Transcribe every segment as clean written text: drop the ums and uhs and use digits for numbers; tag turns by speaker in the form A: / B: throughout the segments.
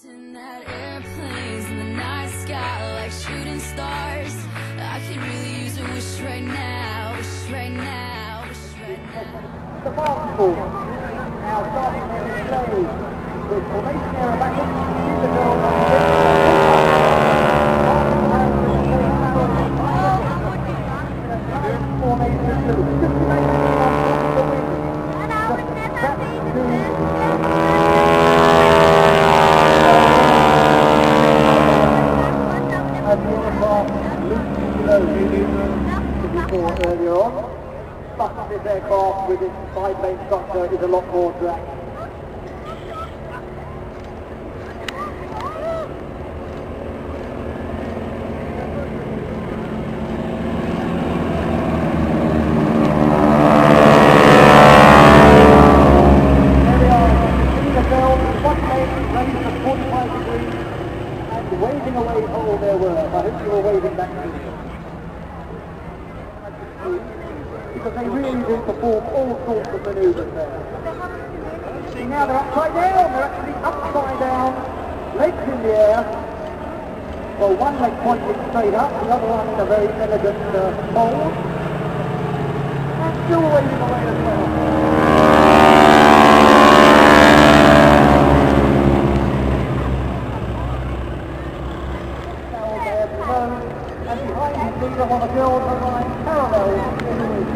A: Pretend that airplanes in the night sky like shooting stars. I could really use a wish right now, wish right now, wish right now.
B: The basketball now starting to display with formation error back into the field. Earlier on, but this aircraft with its five-lane structure is a lot more drag. There we are, in the field, one lane raised at 45 degrees and waving away for all their work. I hope you were waving back to them. Because they really do perform all sorts of manoeuvres there. See, now they're upside down, they're actually upside down, legs in the air. Well, one leg pointing straight up, the other one in a very elegant fold. And still waving away as well. Now there below, and behind his leader on the girls are lying parallel in the wind.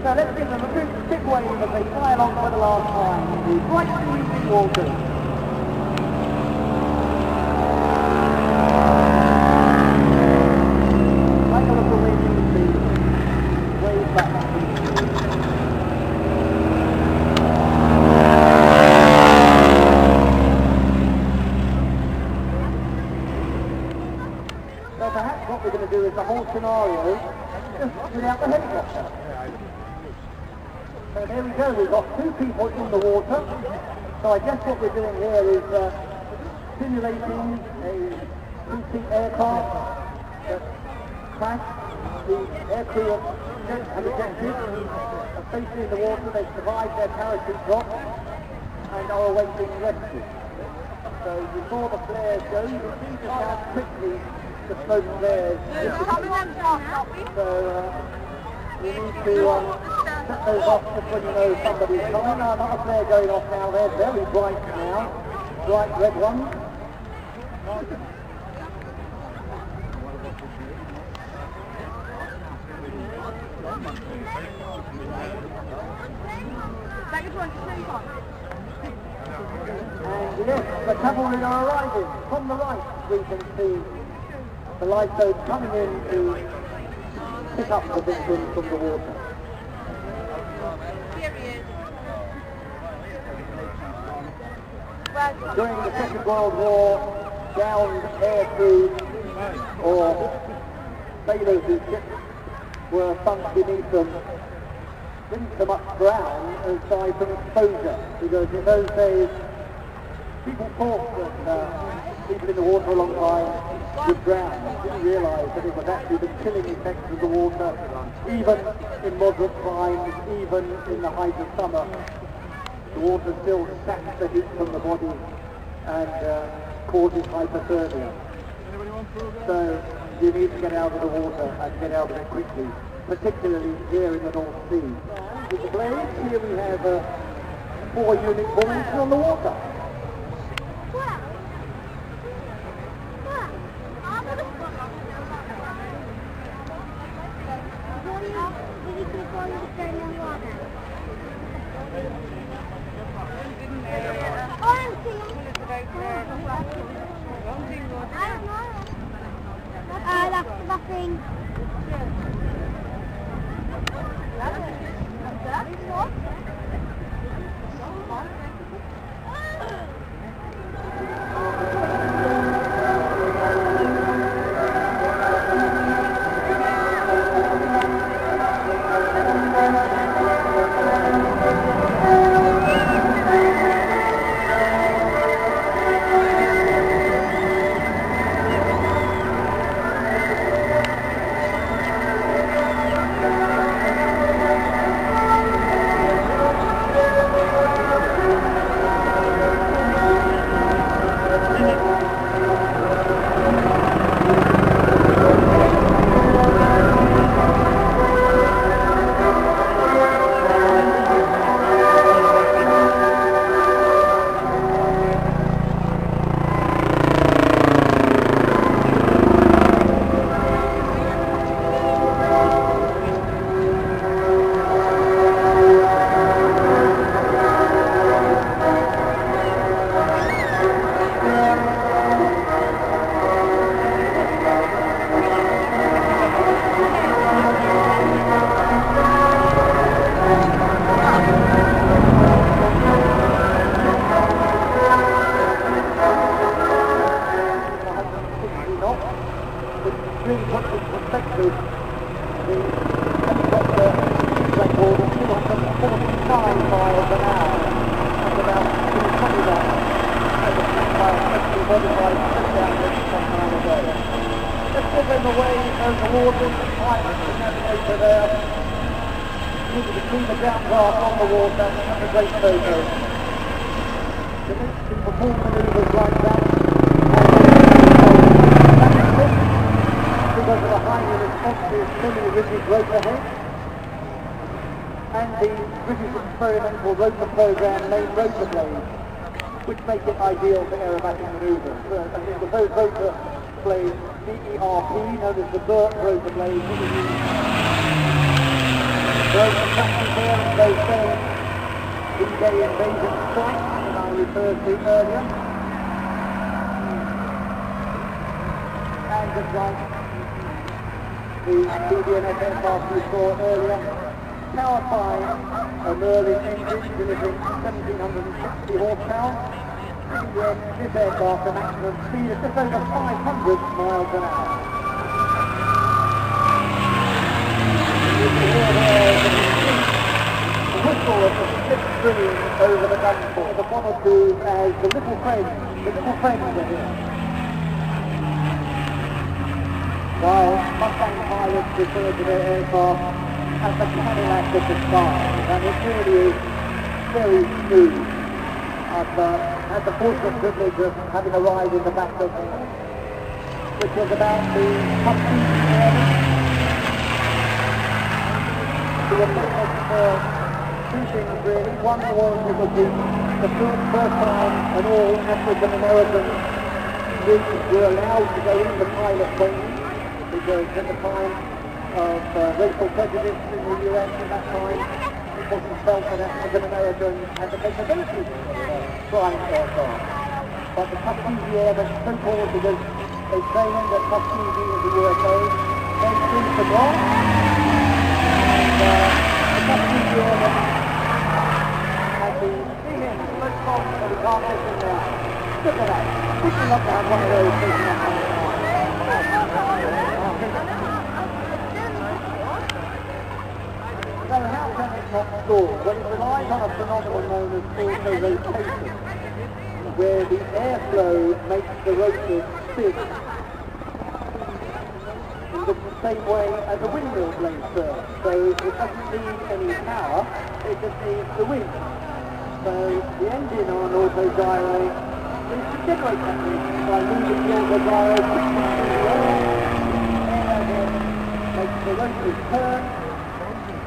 B: So let's give them a big wave as they fly along for the last time. The Breitling Wingwalkers. Like a little wave you can see. Wave back up to the sea. So perhaps what we're going to do is the whole scenario just without the helicopter. So there we go, we've got two people in the water. So I guess what we're doing here is simulating a two-seat aircraft that crashed. The aircrew have ejected, are safely in the water, they've survived their parachute drop and are awaiting rescue. So you saw the flares go, you can see just how quickly the smoke flares disappear. So you need to set those off just when you know somebody's coming. Not a flare going off now, they're very bright now, bright red ones. And yes, the cavalry are arriving. From the right, we can see the lifeboat coming in to pick up the victims from the water. During the Second World War, downed air crews or sailors whose ships were sunk beneath them didn't so much drown as die from exposure, because in those days people thought that people in the water a long time would drown. Didn't realise that it was actually the killing effects of the water, even in moderate climes, even in the height of summer. The water still saps the heat from the body and causes hypothermia. So you need to get out of the water and get out of it quickly, particularly here in the North Sea. With the blades, here we have 4 unit buoys on the water.
C: That's nothing.
B: Which make it ideal for aerobatic manoeuvres. I think the those rotor blades, BERP, known as the Burt rotor blades, those are practice there in those same D-Day invasion strikes that I referred to earlier. And just like the BDNF aircraft we saw earlier, powered by a Merlin engine delivering 1,760 horsepower, giving this aircraft a maximum speed of just over 500 miles an hour. You can hear there the whistle of the slipstream over the gun port, the monotube as the little friends are here. While Mustang pilots refer to their aircraft as the Cadillac of the sky, and it really is very smooth. I've had the fortunate privilege of having a ride in the back of it, which was about the top speed area. The effect for two things really. One was it was the first time an all African American were allowed to go into pilot training, because at the time of racial prejudice in the US at that time, it wasn't felt that as an American had the capability of flying aircraft. But the Tuskegee Airmen, so-called because they trained at Tuskegee in the USA, they flew the block, and the Tuskegee Airmen had the big smoke bomb that we can't get in there. Look at that. Wouldn't you love to have one of those taken up on the line? So how can it not stall? Well, it relies on a phenomenon known as auto-rotation, where the airflow makes the rotor spin in the same way as a windmill blade turns. So it doesn't need any power, it just needs the wind. So the engine on an Autogyro is to generate that wind by moving the Autogyro quickly through the air. Air then makes the rotors turn,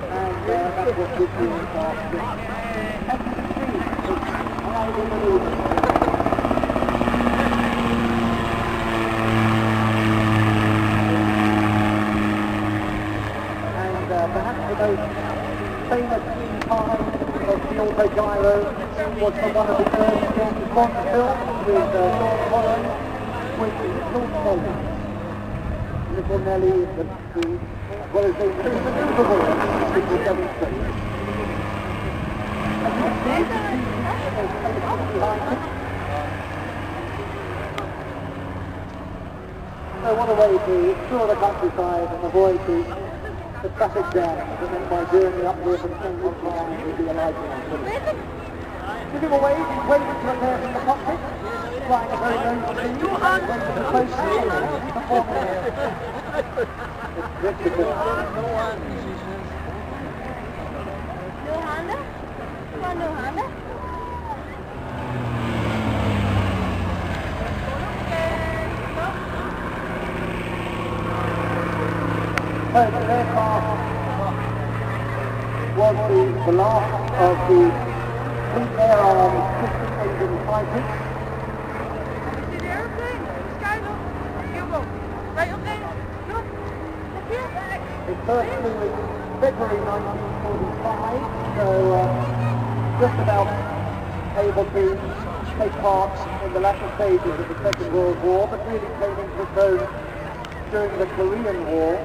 B: and that's what gives the aircraft spin. As you can see, it's highly maneuverable. Perhaps the most famous time of the Autogyro was from one of the early James Bond films with Sean Connery, with Little Nelly, well as they maneuverable, which will demonstrate. As you can see, there's a behind it. So what a way to explore the countryside and avoid the traffic jam that makes my journey up here from Central Park would be a lifelong one. Give him a wave, he's waving to us there from the cockpit, flying a very low speed, waiting to the post here, and how's he performing there? It's dreadful.
C: No Honda? Come on, no Honda?
B: So the aircraft was the last of the fleet air arm piston engine fighters.
C: See the airplane? The sky, look. Here we go. Right, okay. Look. Look here.
B: It first flew in February 1945, so just about able to take part in the latter stages of the Second World War, but really came into its own during the Korean War.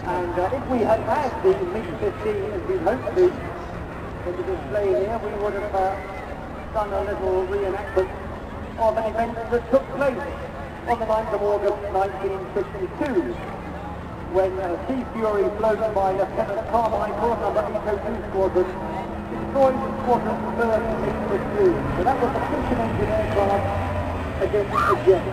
B: And if we had had the MiG-15 as we'd hoped to in the display here, we would have done a little reenactment of an event that took place on the 9th of August 1952, when Sea Fury, flown by Lieutenant Carmichael, number 802 Squadron, destroyed the squadron's first MiG-15. So that was the piston engine aircraft against a jet.